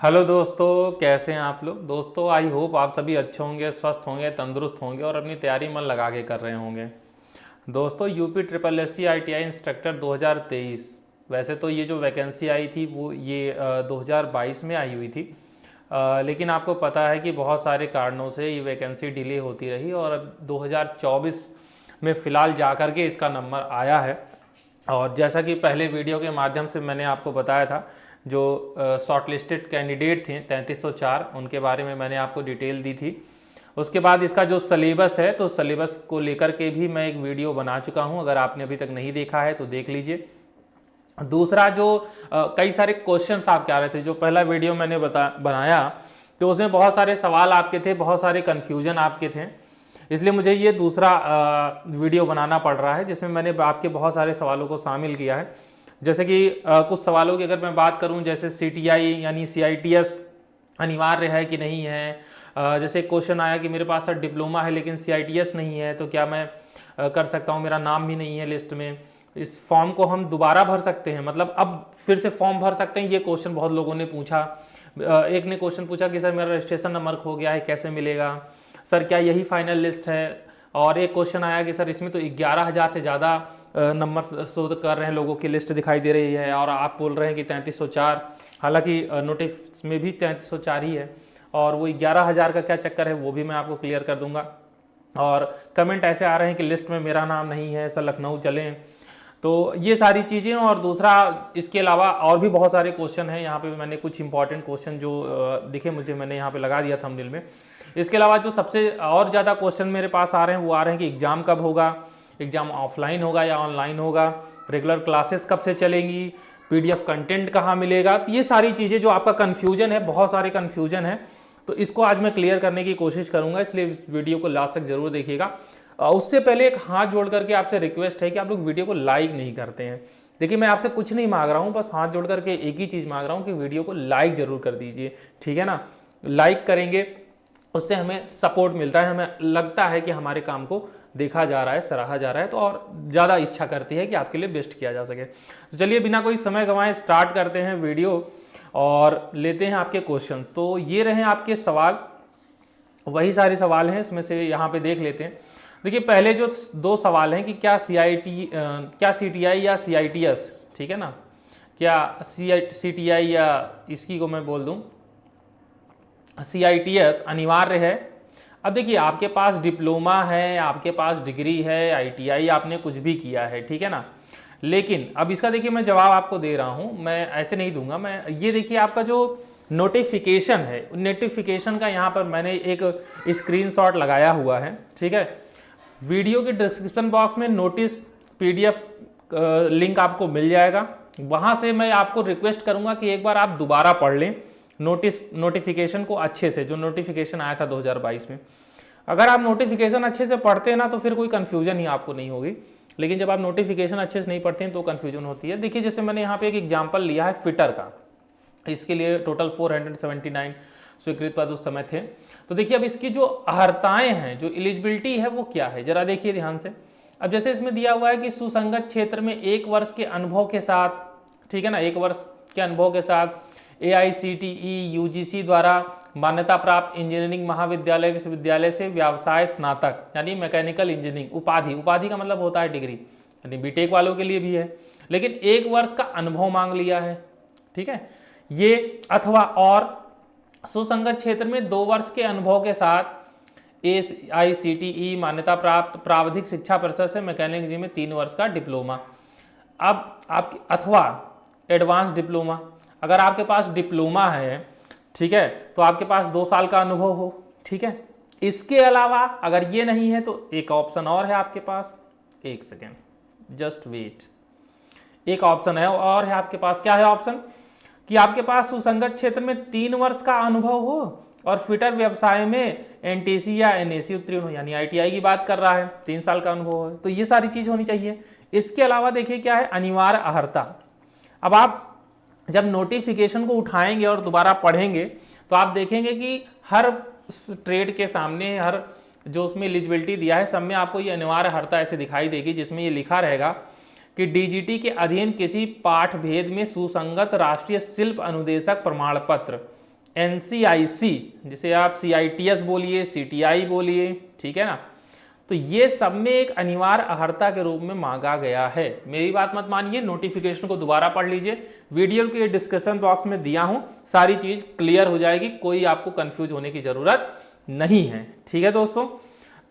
Hello दोस्तों, कैसे हैं आप लोग। दोस्तों आई होप आप सभी अच्छे होंगे, स्वस्थ होंगे, तंदुरुस्त होंगे और अपनी तैयारी मन लगा के कर रहे होंगे। दोस्तों UP triple S C ITI instructor 2023, वैसे तो ये जो वैकेंसी आई थी वो ये 2022 में आई हुई थी। लेकिन आपको पता है कि बहुत सारे कारणों से ये वैकेंसी डिले होती रही और अब 2024 में फ़िलहाल जा कर के इसका नंबर आया है। और जैसा कि पहले वीडियो के माध्यम से मैंने आपको बताया था, जो शॉर्ट लिस्टेड कैंडिडेट थे 3304, उनके बारे में मैंने आपको डिटेल दी थी। उसके बाद इसका जो सिलेबस है, तो सिलेबस को लेकर के भी मैं एक वीडियो बना चुका हूं, अगर आपने अभी तक नहीं देखा है तो देख लीजिए। दूसरा जो कई सारे क्वेश्चंस आपके आ रहे थे, जो पहला वीडियो मैंने बनाया तो उसमें बहुत सारे सवाल आपके थे, बहुत सारे कन्फ्यूजन आपके थे, इसलिए मुझे ये दूसरा वीडियो बनाना पड़ रहा है जिसमें मैंने आपके बहुत सारे सवालों को शामिल किया है। जैसे कि कुछ सवालों की अगर मैं बात करूं, जैसे CTI यानी CITS अनिवार्य है कि नहीं है। जैसे क्वेश्चन आया कि मेरे पास डिप्लोमा है लेकिन CITS नहीं है, तो क्या मैं कर सकता हूं, मेरा नाम भी नहीं है लिस्ट में। इस फॉर्म को हम दोबारा भर सकते हैं, मतलब अब फिर से फॉर्म भर सकते हैं। ये क्वेश्चन बहुत लोगों ने पूछा। एक ने क्वेश्चन पूछा कि सर मेरा रजिस्ट्रेशन नंबर खो गया है, कैसे मिलेगा सर, क्या यही फाइनल लिस्ट है। और एक क्वेश्चन आया कि सर इसमें तो 11,000 से ज़्यादा नंबर शो कर रहे हैं, लोगों की लिस्ट दिखाई दे रही है और आप बोल रहे हैं कि 3304, हालांकि नोटिस में भी 3304 ही है। और वो 11,000 का क्या चक्कर है वो भी मैं आपको क्लियर कर दूंगा। और कमेंट ऐसे आ रहे हैं कि लिस्ट में मेरा नाम नहीं है सर, लखनऊ चलें। तो ये सारी चीज़ें, और दूसरा इसके अलावा और भी बहुत सारे क्वेश्चन हैं। यहाँ पे मैंने कुछ इंपॉर्टेंट क्वेश्चन जो दिखे मुझे, मैंने यहाँ पे लगा दिया थंबनेल में। इसके अलावा जो सबसे और ज़्यादा क्वेश्चन मेरे पास आ रहे हैं वो आ रहे हैं कि एग्ज़ाम कब होगा, एग्ज़ाम ऑफलाइन होगा या ऑनलाइन होगा, रेगुलर क्लासेस कब से चलेंगी, PDF कंटेंट कहाँ मिलेगा। तो ये सारी चीज़ें जो आपका कन्फ्यूजन है, बहुत सारे कन्फ्यूजन है, तो इसको आज मैं क्लियर करने की कोशिश करूँगा, इसलिए इस वीडियो को लास्ट तक जरूर देखिएगा। उससे पहले एक हाथ जोड़ करके आपसे रिक्वेस्ट है कि आप लोग वीडियो को लाइक नहीं करते हैं। देखिए मैं आपसे कुछ नहीं मांग रहा हूँ, बस हाथ जोड़ करके एक ही चीज़ मांग रहा हूँ कि वीडियो को लाइक जरूर कर दीजिए, ठीक है ना। लाइक करेंगे उससे हमें सपोर्ट मिलता है, हमें लगता है कि हमारे काम को देखा जा रहा है, सराहा जा रहा है, तो और ज़्यादा इच्छा करती है कि आपके लिए बेस्ट किया जा सके। तो चलिए बिना कोई समय गंवाए स्टार्ट करते हैं वीडियो और लेते हैं आपके क्वेश्चन। तो ये रहे आपके सवाल, वही सारे सवाल हैं, इसमें से यहाँ पे देख लेते हैं। देखिए पहले जो दो सवाल हैं कि क्या CTI या CITS, ठीक है ना, क्या CTI या इसकी को मैं बोल दूँ CITS अनिवार्य है। अब देखिए आपके पास डिप्लोमा है, आपके पास डिग्री है, ITI आपने कुछ भी किया है, ठीक है ना। लेकिन अब इसका देखिए मैं जवाब आपको दे रहा हूं, मैं ऐसे नहीं दूंगा। मैं ये देखिए आपका जो नोटिफिकेशन है, नोटिफिकेशन का यहाँ पर मैंने एक स्क्रीनशॉट लगाया हुआ है, ठीक है। वीडियो के डिस्क्रिप्शन बॉक्स में नोटिस PDF लिंक आपको मिल जाएगा, वहां से मैं आपको रिक्वेस्ट करूंगा कि एक बार आप दोबारा पढ़ लें नोटिफिकेशन को अच्छे से, जो नोटिफिकेशन आया था 2022 में। अगर आप नोटिफिकेशन अच्छे से पढ़ते हैं ना तो फिर कोई कन्फ्यूजन ही आपको नहीं होगी, लेकिन जब आप नोटिफिकेशन अच्छे से नहीं पढ़ते हैं तो कन्फ्यूजन होती है। देखिए जैसे मैंने यहाँ पे एक एग्जाम्पल लिया है फिटर का, इसके लिए टोटल 479 स्वीकृत पद उस समय थे। तो देखिए अब इसकी जो अर्हताएं हैं, जो एलिजिबिलिटी है वो क्या है, जरा देखिए ध्यान से। अब जैसे इसमें दिया हुआ है कि सुसंगत क्षेत्र में 1 वर्ष के अनुभव के साथ, ठीक है ना, 1 वर्ष के अनुभव के साथ AICTE UGC द्वारा मान्यता प्राप्त इंजीनियरिंग महाविद्यालय विश्वविद्यालय से व्यवसाय स्नातक यानी मैकेनिकल इंजीनियरिंग उपाधि का मतलब होता है डिग्री, यानी बीटेक वालों के लिए भी है, लेकिन 1 वर्ष का अनुभव मांग लिया है, ठीक है। ये अथवा और सुसंगत क्षेत्र में 2 वर्ष के अनुभव के साथ AICTE मान्यता प्राप्त प्रावधिक शिक्षा परिषद से मैकेनिकल इंजीनियरिंग में 3 वर्ष का डिप्लोमा। अब आप अथवा एडवांस डिप्लोमा, अगर आपके पास डिप्लोमा है, ठीक है, तो आपके पास 2 साल का अनुभव हो, ठीक है। इसके अलावा अगर ये नहीं है तो एक ऑप्शन और है आपके पास, एक सेकेंड जस्ट वेट, एक ऑप्शन है और है आपके पास। क्या है ऑप्शन, कि आपके पास सुसंगत क्षेत्र में 3 वर्ष का अनुभव हो और फिटर व्यवसाय में NTC या NAC उत्तीर्ण हो, यानी ITI की बात कर रहा है, 3 साल का अनुभव है, तो ये सारी चीज होनी चाहिए। इसके अलावा देखिए क्या है, अनिवार्य अर्हता। अब आप जब नोटिफिकेशन को उठाएंगे और दोबारा पढ़ेंगे तो आप देखेंगे कि हर ट्रेड के सामने, हर जो उसमें एलिजिबिलिटी दिया है, सब में आपको ये अनिवार्य अर्हता ऐसे दिखाई देगी, जिसमें ये लिखा रहेगा कि DGT के अधीन किसी पाठ भेद में सुसंगत राष्ट्रीय शिल्प अनुदेशक प्रमाण पत्र NCIC, जिसे आप CITS बोलिए, CTI बोलिए, ठीक है ना, तो ये सब में एक अनिवार्य अर्हता के रूप में मांगा गया है। मेरी बात मत मानिए, नोटिफिकेशन को दोबारा पढ़ लीजिए, वीडियो के डिस्क्रिप्शन बॉक्स में दिया हूं, सारी चीज क्लियर हो जाएगी, कोई आपको कंफ्यूज होने की जरूरत नहीं है। ठीक है दोस्तों,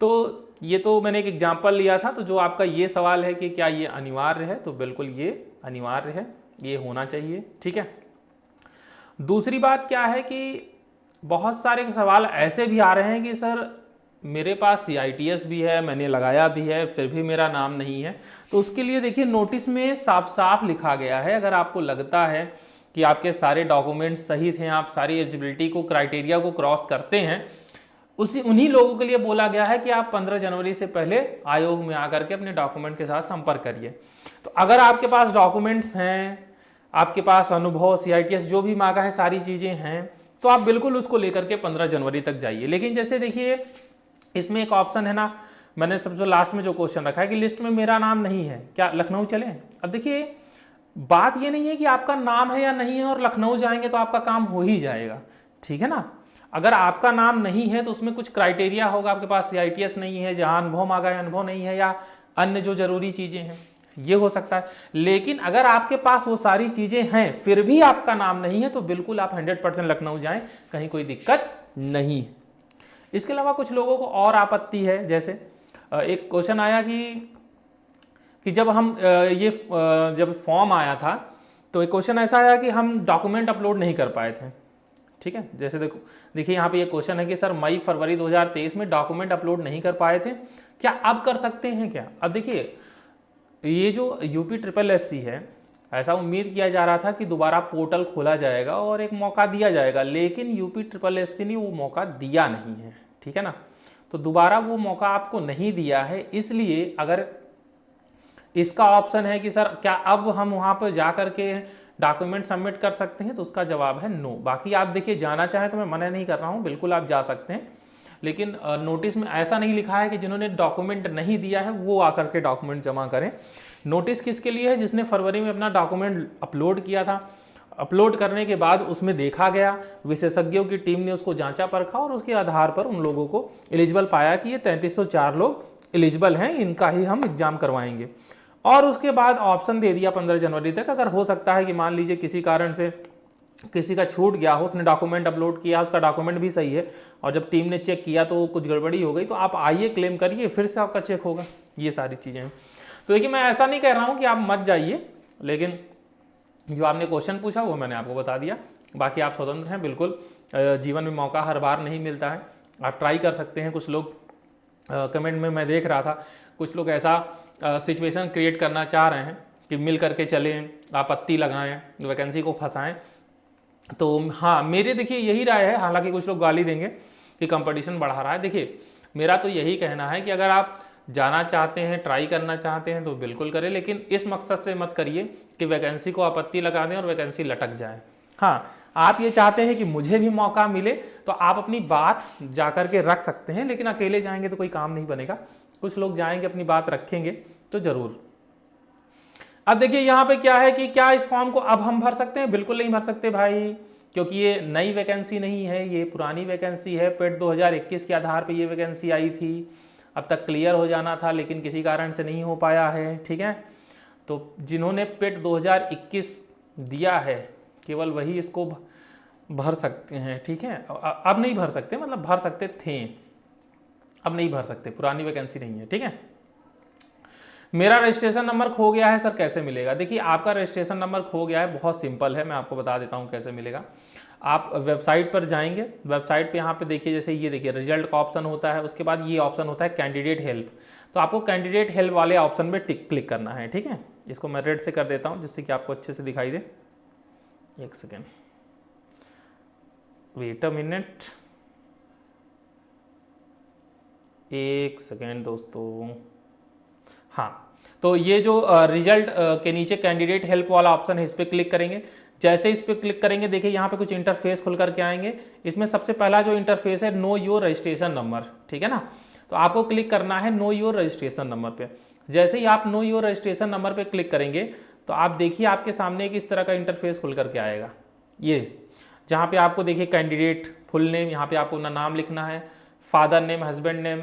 तो ये तो मैंने एक एग्जाम्पल लिया था। तो जो आपका ये सवाल है कि क्या ये अनिवार्य है, तो बिल्कुल ये अनिवार्य है, ये होना चाहिए। ठीक है, दूसरी बात क्या है कि बहुत सारे सवाल ऐसे भी आ रहे हैं कि सर मेरे पास CITS भी है, मैंने लगाया भी है, फिर भी मेरा नाम नहीं है। तो उसके लिए देखिए नोटिस में साफ साफ लिखा गया है, अगर आपको लगता है कि आपके सारे डॉक्यूमेंट्स सही थे, आप सारी एलिजिबिलिटी को, क्राइटेरिया को क्रॉस करते हैं, उन्हीं लोगों के लिए बोला गया है कि आप 15 जनवरी से पहले आयोग में आकर के अपने डॉक्यूमेंट के साथ संपर्क करिए। तो अगर आपके पास डॉक्यूमेंट्स हैं, आपके पास अनुभव, CITS जो भी मांगा है, सारी चीजें हैं, तो आप बिल्कुल उसको लेकर के 15 जनवरी तक जाइए। लेकिन जैसे देखिए इसमें एक ऑप्शन है ना, मैंने सबसे लास्ट में जो क्वेश्चन रखा है कि लिस्ट में मेरा नाम नहीं है, क्या लखनऊ चले? अब देखिए बात ये नहीं है कि आपका नाम है या नहीं है और लखनऊ जाएंगे तो आपका काम हो ही जाएगा। ठीक है ना, अगर आपका नाम नहीं है तो उसमें कुछ क्राइटेरिया होगा, आपके पास CITS नहीं है, जहां अनुभव मांगा है अनुभव नहीं है, या अन्य जो जरूरी चीजें हैं, ये हो सकता है। लेकिन अगर आपके पास वो सारी चीजें हैं फिर भी आपका नाम नहीं है, तो बिल्कुल आप 100% लखनऊ जाएं, कहीं कोई दिक्कत नहीं है। इसके अलावा कुछ लोगों को और आपत्ति है, जैसे एक क्वेश्चन आया कि जब हम जब फॉर्म आया था तो एक क्वेश्चन ऐसा आया कि हम डॉक्यूमेंट अपलोड नहीं कर पाए थे। ठीक है, जैसे देखिए यहाँ पे ये क्वेश्चन है कि सर मई फरवरी 2023 में डॉक्यूमेंट अपलोड नहीं कर पाए थे, क्या अब कर सकते हैं क्या? अब देखिए ये जो UPSSC है, ऐसा उम्मीद किया जा रहा था कि दोबारा पोर्टल खोला जाएगा और एक मौका दिया जाएगा, लेकिन UPSSC ने वो मौका दिया नहीं है। ठीक है ना, तो दोबारा वो मौका आपको नहीं दिया है, इसलिए अगर इसका ऑप्शन है कि सर क्या अब हम वहां पर जा करके डॉक्यूमेंट सबमिट कर सकते हैं, तो उसका जवाब है नो। बाकी आप देखिए जाना चाहें तो मैं मना नहीं कर रहा हूं, बिल्कुल आप जा सकते हैं, लेकिन नोटिस में ऐसा नहीं लिखा है कि जिन्होंने डॉक्यूमेंट नहीं दिया है वो आकर के डॉक्यूमेंट जमा करें। नोटिस किसके लिए है? जिसने फरवरी में अपना डॉक्यूमेंट अपलोड किया था, अपलोड करने के बाद उसमें देखा गया, विशेषज्ञों की टीम ने उसको जांचा परखा और उसके आधार पर उन लोगों को एलिजिबल पाया कि ये 3304 लोग एलिजिबल हैं, इनका ही हम एग्जाम करवाएंगे, और उसके बाद ऑप्शन दे दिया 15 जनवरी तक। अगर हो सकता है कि मान लीजिए किसी कारण से किसी का छूट गया हो, उसने डॉक्यूमेंट अपलोड किया, उसका डॉक्यूमेंट भी सही है, और जब टीम ने चेक किया तो कुछ गड़बड़ी हो गई, तो आप आइए क्लेम करिए, फिर से आपका चेक होगा। ये सारी चीज़ें हैं। तो देखिए मैं ऐसा नहीं कह रहा हूँ कि आप मत जाइए, लेकिन जो आपने क्वेश्चन पूछा वो मैंने आपको बता दिया। बाकी आप स्वतंत्र हैं, बिल्कुल जीवन में मौका हर बार नहीं मिलता है, आप ट्राई कर सकते हैं। कुछ लोग कमेंट में मैं देख रहा था, कुछ लोग ऐसा सिचुएशन क्रिएट करना चाह रहे हैं कि मिल करके चलें, आपत्ति लगाएं, वैकेंसी को फंसाएं। तो हाँ, मेरे देखिए यही राय है, हालांकि कुछ लोग गाली देंगे कि कंपटीशन बढ़ा रहा है। देखिए मेरा तो यही कहना है कि अगर आप जाना चाहते हैं, ट्राई करना चाहते हैं तो बिल्कुल करें, लेकिन इस मकसद से मत करिए कि वैकेंसी को आपत्ति लगा दें और वैकेंसी लटक जाए। हाँ, आप ये चाहते हैं कि मुझे भी मौका मिले तो आप अपनी बात जा कर के रख सकते हैं, लेकिन अकेले जाएंगे तो कोई काम नहीं बनेगा। कुछ लोग जाएंगे, अपनी बात रखेंगे तो जरूर। अब देखिए यहाँ पे क्या है कि क्या इस फॉर्म को अब हम भर सकते हैं? बिल्कुल नहीं भर सकते भाई, क्योंकि ये नई वैकेंसी नहीं है, ये पुरानी वैकेंसी है। पेट 2021 के आधार पे ये वैकेंसी आई थी, अब तक क्लियर हो जाना था, लेकिन किसी कारण से नहीं हो पाया है। ठीक है, तो जिन्होंने पेट 2021 दिया है केवल वही इसको भर सकते हैं। ठीक है, अब नहीं भर सकते, मतलब भर सकते थे, अब नहीं भर सकते, पुरानी वैकेंसी नहीं है। ठीक है, मेरा रजिस्ट्रेशन नंबर खो गया है सर, कैसे मिलेगा? देखिए आपका रजिस्ट्रेशन नंबर खो गया है, बहुत सिंपल है, मैं आपको बता देता हूँ कैसे मिलेगा। आप वेबसाइट पर जाएंगे, वेबसाइट पे यहाँ पे देखिए, जैसे ये देखिए रिजल्ट का ऑप्शन होता है, उसके बाद ये ऑप्शन होता है कैंडिडेट हेल्प। तो आपको कैंडिडेट हेल्प वाले ऑप्शन में क्लिक करना है। ठीक है, इसको मैं रेड से कर देता हूँ जिससे कि आपको अच्छे से दिखाई दे। एक सेकेंड, वेट अ मिनट, एक सेकेंड दोस्तों। हाँ, तो ये जो रिजल्ट के नीचे कैंडिडेट हेल्प वाला ऑप्शन है, इस पर क्लिक करेंगे। जैसे इस पर क्लिक करेंगे देखिए यहाँ पे कुछ इंटरफेस खुल करके आएंगे। इसमें सबसे पहला जो इंटरफेस है नो योर रजिस्ट्रेशन नंबर। ठीक है ना, तो आपको क्लिक करना है नो योर रजिस्ट्रेशन नंबर पे। जैसे ही आप नो योर रजिस्ट्रेशन नंबर पे क्लिक करेंगे तो आप देखिए आपके सामने एक इस तरह का इंटरफेस खुल करके आएगा। ये जहाँ पे आपको देखिए कैंडिडेट फुल नेम, यहाँ पे आपको अपना नाम लिखना है, father name, husband name,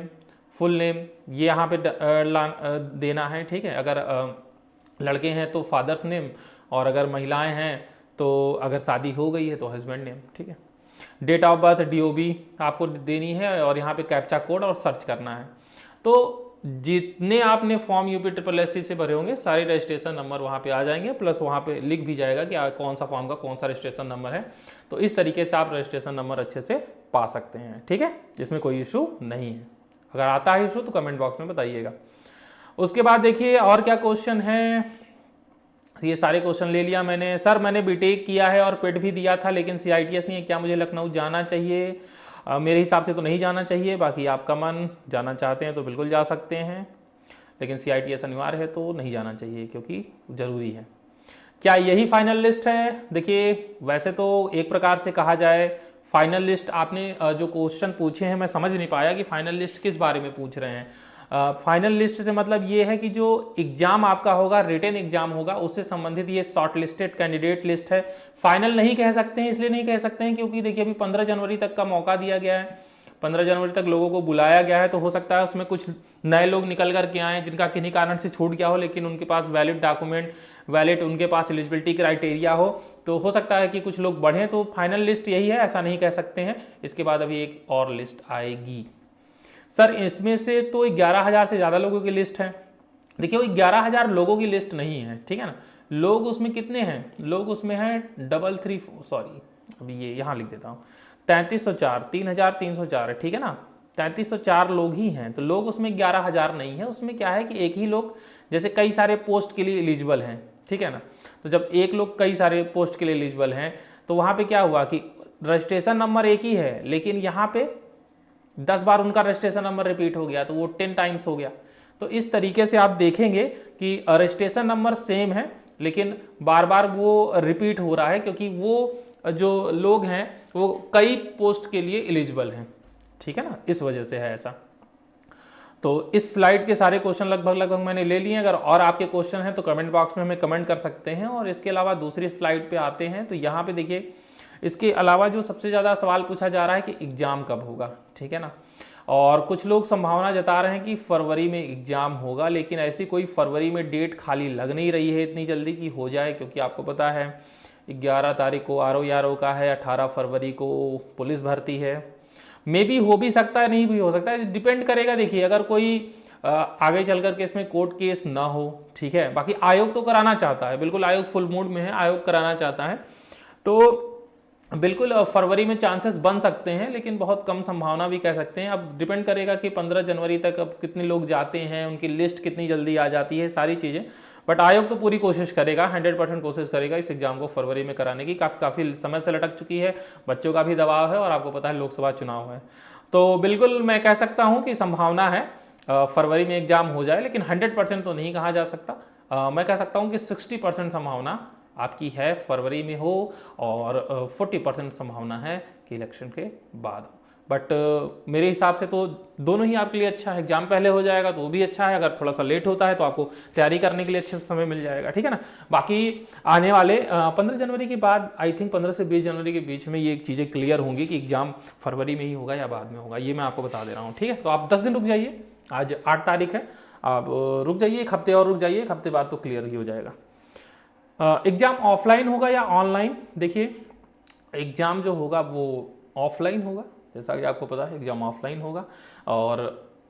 full name ये यहाँ पे देना है, ठीक है। अगर लड़के हैं तो फादर्स नेम, और अगर महिलाएं हैं तो अगर शादी हो गई है तो हस्बैंड नेम, ठीक है। डेट ऑफ बर्थ DOB आपको देनी है, और यहाँ पे कैप्चा कोड और सर्च करना है। तो जितने आपने फॉर्म UPSSC से भरे होंगे सारे रजिस्ट्रेशन नंबर वहाँ पे आ जाएंगे, प्लस वहाँ पे लिख भी जाएगा कि कौन सा फॉर्म का कौन सा रजिस्ट्रेशन नंबर है। तो इस तरीके से आप रजिस्ट्रेशन नंबर अच्छे से पा सकते हैं, ठीक है, इसमें कोई इशू नहीं है। अगर आता है इशू तो कमेंट बॉक्स में बताइएगा। उसके बाद देखिए और क्या क्वेश्चन है, ये सारे क्वेश्चन ले लिया मैंने। सर मैंने बीटेक किया है और पेट भी दिया था लेकिन CITS नहीं है, क्या मुझे लखनऊ जाना चाहिए? मेरे हिसाब से तो नहीं जाना चाहिए, बाकी आपका मन, जाना चाहते हैं तो बिल्कुल जा सकते हैं, लेकिन CITS अनिवार्य है तो नहीं जाना चाहिए क्योंकि ज़रूरी है। क्या यही फाइनल लिस्ट है? देखिए वैसे तो एक प्रकार से कहा जाए फाइनल लिस्ट, आपने जो क्वेश्चन पूछे हैं मैं समझ नहीं पाया कि फाइनल लिस्ट किस बारे में पूछ रहे हैं। फाइनल लिस्ट से मतलब ये है कि जो एग्जाम आपका होगा, रिटन एग्जाम होगा, उससे संबंधित ये शॉर्ट लिस्टेड कैंडिडेट लिस्ट है। फाइनल नहीं कह सकते हैं, इसलिए नहीं कह सकते हैं क्योंकि देखिए अभी 15 जनवरी तक का मौका दिया गया है, 15 जनवरी तक लोगों को बुलाया गया है। तो हो सकता है उसमें कुछ नए लोग निकल कर के आए जिनका किन्हीं कारण से छूट गया हो, लेकिन उनके पास वैलिड डॉक्यूमेंट, वैलिड उनके पास एलिजिबिलिटी क्राइटेरिया हो, तो हो सकता है कि कुछ लोग बढ़ें। तो फाइनल लिस्ट यही है, ऐसा नहीं कह सकते हैं। इसके बाद अभी एक और लिस्ट आएगी। सर इसमें से तो 11,000 से ज़्यादा लोगों की लिस्ट है। देखिए वो 11,000 लोगों की लिस्ट नहीं है, ठीक है ना। लोग उसमें कितने हैं? लोग उसमें हैं 334, अभी ये यहाँ लिख देता हूँ, 3304, 3,304 है, ठीक है ना। 3304 लोग ही हैं, तो लोग उसमें 11,000 नहीं है। उसमें क्या है कि एक ही लोग, जैसे कई सारे पोस्ट के लिए एलिजिबल हैं, ठीक है ना। तो जब एक लोग कई सारे पोस्ट के लिए एलिजिबल हैं तो वहाँ पे क्या हुआ कि रजिस्ट्रेशन नंबर एक ही है, लेकिन यहाँ पे 10 बार उनका रजिस्ट्रेशन नंबर रिपीट हो गया तो वो 10 टाइम्स हो गया। तो इस तरीके से आप देखेंगे कि रजिस्ट्रेशन नंबर सेम है लेकिन बार बार वो रिपीट हो रहा है क्योंकि वो जो लोग हैं वो कई पोस्ट के लिए एलिजिबल हैं, ठीक है ना, इस वजह से है ऐसा। तो इस स्लाइड के सारे क्वेश्चन लगभग मैंने ले लिए। अगर और आपके क्वेश्चन हैं तो कमेंट बॉक्स में हमें कमेंट कर सकते हैं। और इसके अलावा दूसरी स्लाइड पे आते हैं तो यहाँ पे देखिए इसके अलावा जो सबसे ज़्यादा सवाल पूछा जा रहा है कि एग्ज़ाम कब होगा, ठीक है ना। और कुछ लोग संभावना जता रहे हैं कि फरवरी में एग्ज़ाम होगा, लेकिन ऐसी कोई फरवरी में डेट खाली लग नहीं रही है इतनी जल्दी कि हो जाए, क्योंकि आपको पता है 11 तारीख को RO का है, 18 फरवरी को पुलिस भर्ती है। मे बी हो भी सकता है, नहीं भी हो सकता है, डिपेंड करेगा। देखिए अगर कोई आगे चल कर के इसमें कोर्ट केस ना हो, ठीक है। बाकी आयोग तो कराना चाहता है, बिल्कुल आयोग फुल मूड में है, आयोग कराना चाहता है, तो बिल्कुल फरवरी में चांसेस बन सकते हैं, लेकिन बहुत कम संभावना भी कह सकते हैं। अब डिपेंड करेगा कि 15 जनवरी तक अब कितने लोग जाते हैं, उनकी लिस्ट कितनी जल्दी आ जाती है, सारी चीज़ें। बट आयोग तो पूरी कोशिश करेगा, 100% कोशिश करेगा इस एग्जाम को फरवरी में कराने की। काफ़ी समय से लटक चुकी है, बच्चों का भी दबाव है और आपको पता है लोकसभा चुनाव है। तो बिल्कुल मैं कह सकता हूँ कि संभावना है फरवरी में एग्जाम हो जाए, लेकिन 100% तो नहीं कहा जा सकता। मैं कह सकता हूँ कि 60% संभावना आपकी है फरवरी में हो, और 40% संभावना है कि इलेक्शन के बाद हो। बट मेरे हिसाब से तो दोनों ही आपके लिए अच्छा है। एग्जाम पहले हो जाएगा तो वो भी अच्छा है, अगर थोड़ा सा लेट होता है तो आपको तैयारी करने के लिए अच्छे से समय मिल जाएगा, ठीक है ना। बाकी आने वाले 15 जनवरी के बाद, आई थिंक 15 से 20 जनवरी के बीच में ये चीज़ें क्लियर होंगी कि एग्जाम फरवरी में ही होगा या बाद में होगा, ये मैं आपको बता दे रहा हूँ, ठीक है। तो आप 10 दिन रुक जाइए, आज 8 तारीख है, आप रुक जाइए, एक हफ्ते और रुक जाइए, एक हफ्ते बाद तो क्लियर ही हो जाएगा। एग्जाम ऑफलाइन होगा या ऑनलाइन? देखिए एग्जाम जो होगा वो ऑफलाइन होगा, जैसा कि आपको पता है एग्जाम ऑफलाइन होगा, और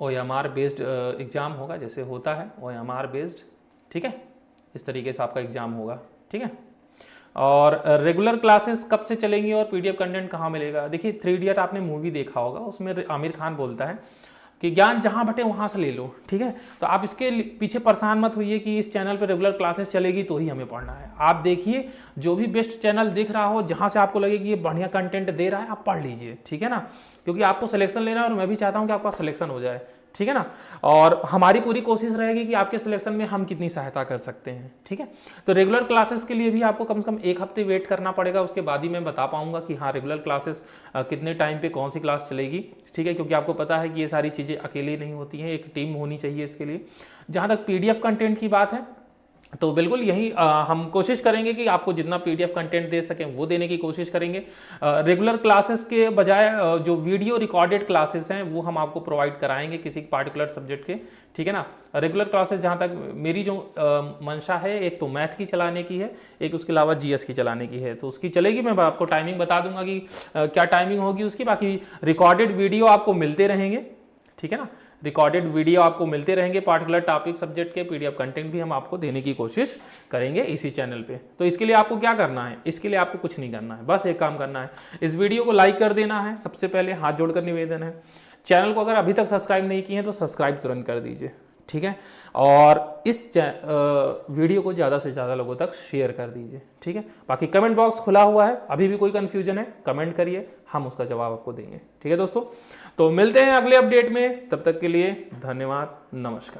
OMR बेस्ड एग्जाम होगा, जैसे होता है OMR बेस्ड, ठीक है। इस तरीके से आपका एग्जाम होगा, ठीक है। और रेगुलर क्लासेस कब से चलेंगी और PDF कंटेंट कहाँ मिलेगा? देखिए 3 इडियट आपने मूवी देखा होगा, उसमें आमिर खान बोलता है कि ज्ञान जहाँ बटे वहाँ से ले लो, ठीक है। तो आप इसके पीछे परेशान मत होइए कि इस चैनल पे रेगुलर क्लासेस चलेगी तो ही हमें पढ़ना है। आप देखिए जो भी बेस्ट चैनल दिख रहा हो, जहाँ से आपको लगे कि ये बढ़िया कंटेंट दे रहा है, आप पढ़ लीजिए, ठीक है ना। क्योंकि आपको सिलेक्शन लेना है और मैं भी चाहता हूँ कि आपका सिलेक्शन हो जाए, ठीक है ना। और हमारी पूरी कोशिश रहेगी कि आपके सिलेक्शन में हम कितनी सहायता कर सकते हैं, ठीक है। तो रेगुलर क्लासेस के लिए भी आपको कम से कम 1 हफ्ते वेट करना पड़ेगा, उसके बाद ही मैं बता पाऊंगा कि हाँ रेगुलर क्लासेस कितने टाइम पे कौन सी क्लास चलेगी, ठीक है। क्योंकि आपको पता है कि ये सारी चीज़ें अकेले नहीं होती हैं, एक टीम होनी चाहिए इसके लिए। जहाँ तक PDF कंटेंट की बात है, तो बिल्कुल यही हम कोशिश करेंगे कि आपको जितना पीडीएफ कंटेंट दे सकें वो देने की कोशिश करेंगे। रेगुलर क्लासेस के बजाय जो वीडियो रिकॉर्डेड क्लासेस हैं वो हम आपको प्रोवाइड कराएंगे किसी पार्टिकुलर सब्जेक्ट के, ठीक है ना। रेगुलर क्लासेस जहाँ तक मेरी जो मंशा है, एक तो मैथ की चलाने की है, एक उसके अलावा जीएस की चलाने की है, तो उसकी चलेगी। मैं आपको टाइमिंग बता दूंगा कि क्या टाइमिंग होगी उसकी। बाकी रिकॉर्डेड वीडियो आपको मिलते रहेंगे, ठीक है ना। रिकॉर्डेड वीडियो आपको मिलते रहेंगे, पार्टिकुलर टॉपिक सब्जेक्ट के पीडीएफ कंटेंट भी हम आपको देने की कोशिश करेंगे इसी चैनल पे। तो इसके लिए आपको क्या करना है, इसके लिए आपको कुछ नहीं करना है, बस एक काम करना है, इस वीडियो को लाइक कर देना है। सबसे पहले हाथ जोड़कर निवेदन है, चैनल को अगर अभी तक सब्सक्राइब नहीं किए हैं तो सब्सक्राइब तुरंत कर दीजिए, ठीक है। और इस वीडियो को ज़्यादा से ज़्यादा लोगों तक शेयर कर दीजिए, ठीक है। बाकी कमेंट बॉक्स खुला हुआ है, अभी भी कोई कन्फ्यूजन है कमेंट करिए, हम उसका जवाब आपको देंगे, ठीक है दोस्तों। तो मिलते हैं अगले अपडेट में, तब तक के लिए धन्यवाद, नमस्कार।